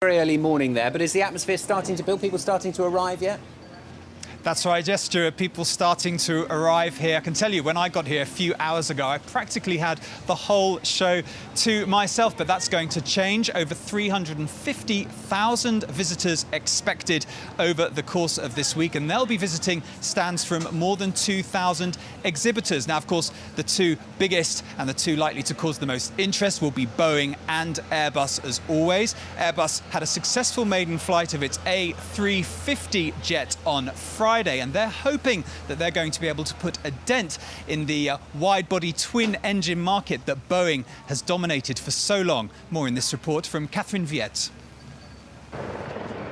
Very early morning there, but is the atmosphere starting to build? People starting to arrive yet? That's right, yes, Stuart. People starting to arrive here. I can tell you, when I got here a few hours ago, I practically had the whole show to myself, but that's going to change. Over 350,000 visitors expected over the course of this week, and they'll be visiting stands from more than 2,000 exhibitors. Now, of course, the two biggest and the two likely to cause the most interest will be Boeing and Airbus, as always. Airbus had a successful maiden flight of its A350 jet on Friday, and they're hoping that they're going to be able to put a dent in the wide-body twin-engine market that Boeing has dominated for so long. More in this report from Catherine Viette.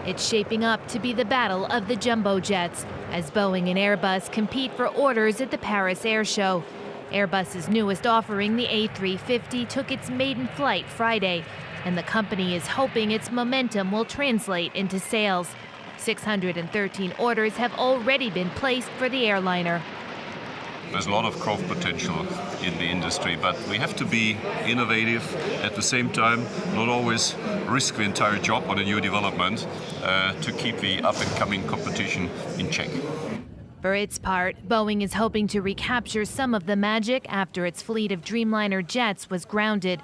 It's shaping up to be the battle of the jumbo jets as Boeing and Airbus compete for orders at the Paris Air Show. Airbus's newest offering, the A350, took its maiden flight Friday, and the company is hoping its momentum will translate into sales. 613 orders have already been placed for the airliner. There's a lot of growth potential in the industry, but we have to be innovative at the same time, not always risk the entire job on a new development to keep the up-and-coming competition in check. For its part, Boeing is hoping to recapture some of the magic after its fleet of Dreamliner jets was grounded.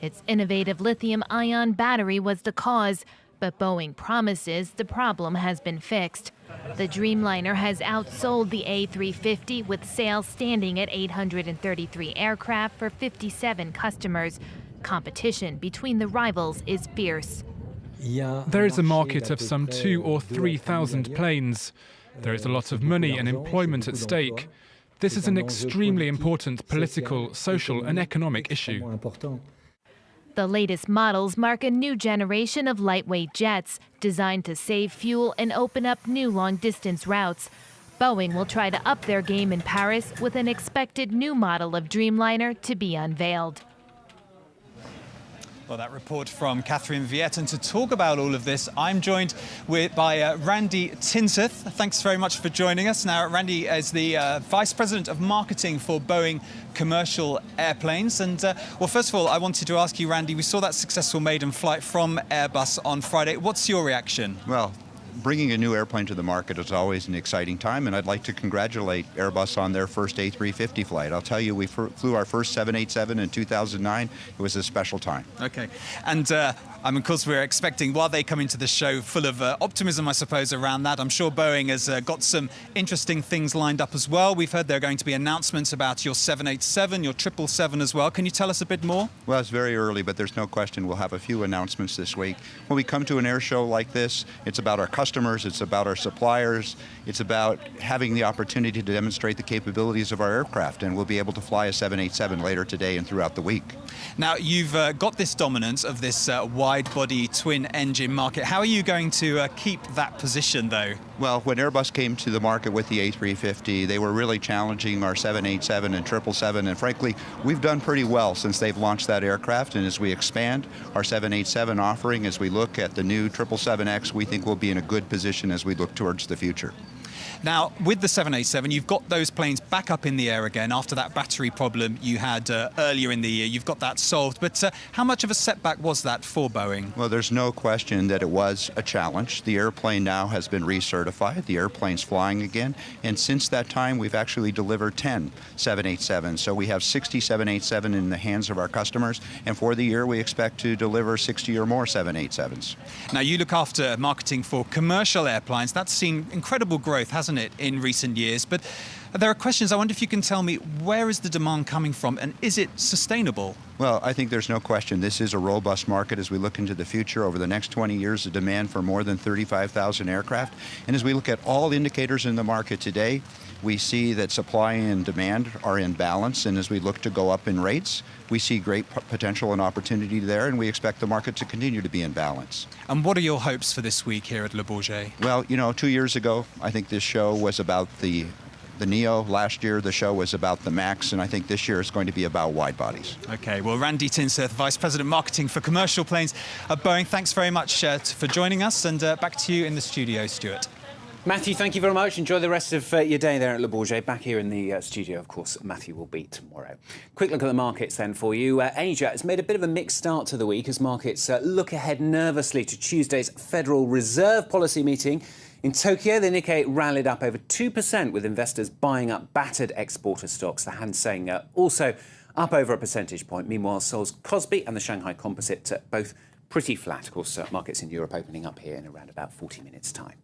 Its innovative lithium-ion battery was the cause, but Boeing promises the problem has been fixed. The Dreamliner has outsold the A350, with sales standing at 833 aircraft for 57 customers. Competition between the rivals is fierce. There is a market of some 2,000 or 3,000 planes. There is a lot of money and employment at stake. This is an extremely important political, social and economic issue. The latest models mark a new generation of lightweight jets designed to save fuel and open up new long-distance routes. Boeing will try to up their game in Paris with an expected new model of Dreamliner to be unveiled. Well, that report from Catherine Viette. And to talk about all of this, I'm joined by Randy Tinseth. Thanks very much for joining us. Now, Randy is the Vice President of Marketing for Boeing Commercial Airplanes. And, well, first of all, I wanted to ask you, Randy, we saw that successful maiden flight from Airbus on Friday. What's your reaction? Well, bringing a new airplane to the market is always an exciting time, and I'd like to congratulate Airbus on their first A350 flight. I'll tell you, we flew our first 787 in 2009. It was a special time. Okay. And of course, we're expecting, while they come into the show full of optimism, I suppose, around that, I'm sure Boeing has got some interesting things lined up as well. We've heard there are going to be announcements about your 787, your 777 as well. Can you tell us a bit more? Well, it's very early, but there's no question we'll have a few announcements this week. When we come to an air show like this, it's about our customers, it's about our suppliers, it's about having the opportunity to demonstrate the capabilities of our aircraft, and we'll be able to fly a 787 later today and throughout the week. Now, you've got this dominance of this wide-body twin-engine market. How are you going to keep that position, though? Well, when Airbus came to the market with the A350, they were really challenging our 787 and 777, and frankly, we've done pretty well since they've launched that aircraft, and as we expand our 787 offering, as we look at the new 777X, we think we'll be in a good position as we look towards the future. Now, with the 787, you've got those planes back up in the air again after that battery problem you had earlier in the year. You've got that solved. But how much of a setback was that for Boeing? Well, there's no question that it was a challenge. The airplane now has been recertified. The airplane's flying again. And since that time, we've actually delivered 10 787s. So we have 60 787 in the hands of our customers. And for the year, we expect to deliver 60 or more 787s. Now, you look after marketing for commercial airplanes. That's seen incredible growth, hasn't it, in recent years? But there are questions. I wonder if you can tell me, where is the demand coming from, and is it sustainable? Well, I think there's no question this is a robust market as we look into the future. Over the next 20 years, the demand for more than 35,000 aircraft. And as we look at all indicators in the market today, we see that supply and demand are in balance, and as we look to go up in rates, we see great potential and opportunity there, and we expect the market to continue to be in balance. And what are your hopes for this week here at Le Bourget? Well, you know, 2 years ago, I think this show was about the Neo. Last year, the show was about the Max, and I think this year is going to be about wide bodies. Okay, well, Randy Tinseth, Vice President Marketing for Commercial Planes at Boeing, thanks very much for joining us, and back to you in the studio, Stuart. Matthew, thank you very much. Enjoy the rest of your day there at Le Bourget. Back here in the studio, of course, Matthew will be tomorrow. Quick look at the markets then for you. Asia has made a bit of a mixed start to the week as markets look ahead nervously to Tuesday's Federal Reserve policy meeting. In Tokyo, the Nikkei rallied up over 2% with investors buying up battered exporter stocks. The Hang Seng also up over a percentage point. Meanwhile, Seoul's Kospi and the Shanghai Composite both pretty flat. Of course, markets in Europe opening up here in around about 40 minutes' time.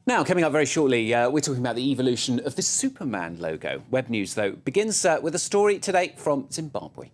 Now, coming up very shortly, we're talking about the evolution of the Superman logo. Web News, though, begins with a story today from Zimbabwe.